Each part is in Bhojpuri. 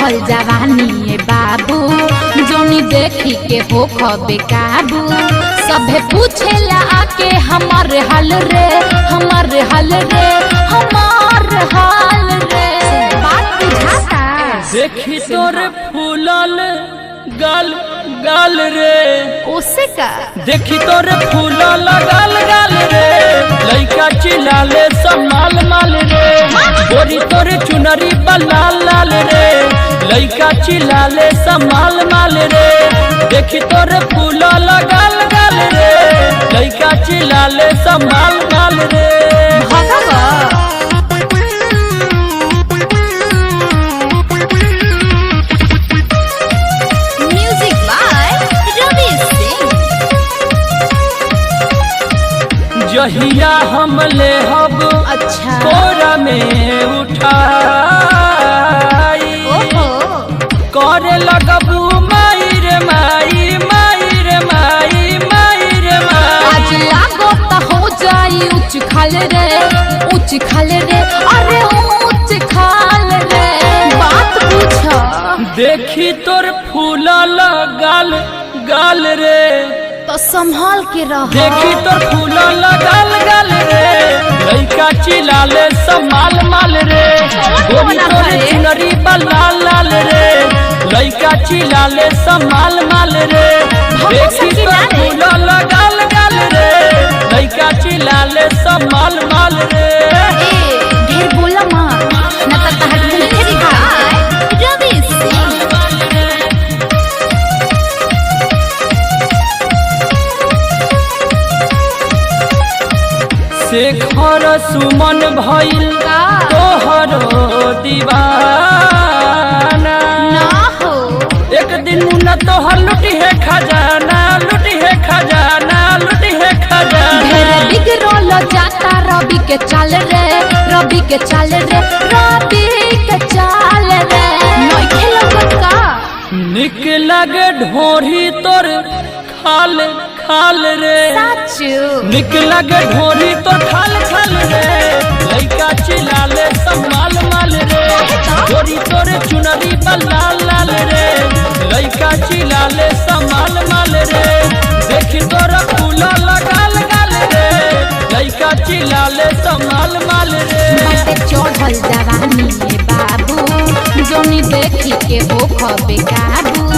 चढ़ल जवानी बाबू जोनी देखी के हो खबे काबू सभे पूछेला आके हमारे हाल रे हमारे हाल रे हमारे हाल रे बात बुझाता देखी तोरे फूलल गाल गाल रे ओसे का देखी तोरे फूलल गाल गाल रे लइका चिल्लाले सब माल माल रे गोरी तोरे चुनरी लाल लाल रे लइका चिल्लाले सब माल माल रे देखी तोरे फूलल गाल गाल रे लइका चिल्लाले सब माल माल रे जहिया हम ले हब अच्छा कोरा में उठाई करे लगबू माई रे माई माई रे माई माई रे माई आज लागो त हो जाई उच्च खाल रे अरे उच्च खाल रे बात पूछ देखी तोर फूलल गाल गाल रे तो संभाल के रह देखी तोर फूलल गाल गाल रे लइका चिल्लाले सब माल माल रे गोरी तोरे चुनरी लाल लाल रे लइका चिल्लाले सब माल माल रे देखी तोर फूलल गाल गाल रे लइका चिल्लाले सब माल माल रे ढेर बोला मत न त तहर मुंह दिखाए रवि सिंह शेखर सुमन भइल तोहर दीवाना ना हो एक दिन न तोहर लुटी है खजाना लुटी है खजाना लुटी है खजाना ढेर बिगड़ल जाता रवि के चाल रे रवि के चाल रे रवि के चाल रे नई खेलत का निक लगे ढोरी तोर खाल खाल रे साचू निक लगे ढोरी तोर खाल खाल रे लइका चिल्लाले सब माल माल रे ढोरी तोरे चुनरी लाल लाल रे लइका चिल्लाले सब माल माल रे देखी तोरा फूला लगाल गाल रे लइका चिल्लाले सब माल माल रे बाटे चढ़ल जवानी बाबू जोनी देखी के हो खबे काबू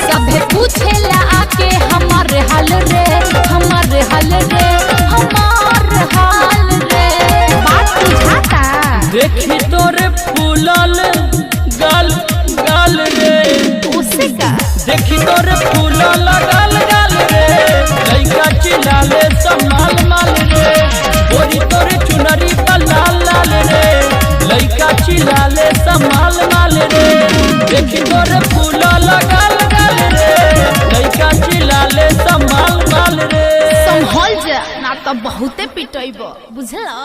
सभे पूछेला आके हमारे हाल रे हमारे हाल रे हमारे हाल रे बात बुझाता देखी तोरे फूलल गाल गाल रे उसे का देखी तोरे फूलल गाल गाल रे लइका चिल्लाले सब माल माल रे गोरी तोरे चुनरी लाल लाल रे लइका चिल्लाले सब माल माल रे देखी तोरे फूलल गाल गाल रे लइका चिल्लाले सब माल माल रे संभल जा ना तो बहुते पिटैब बुझला।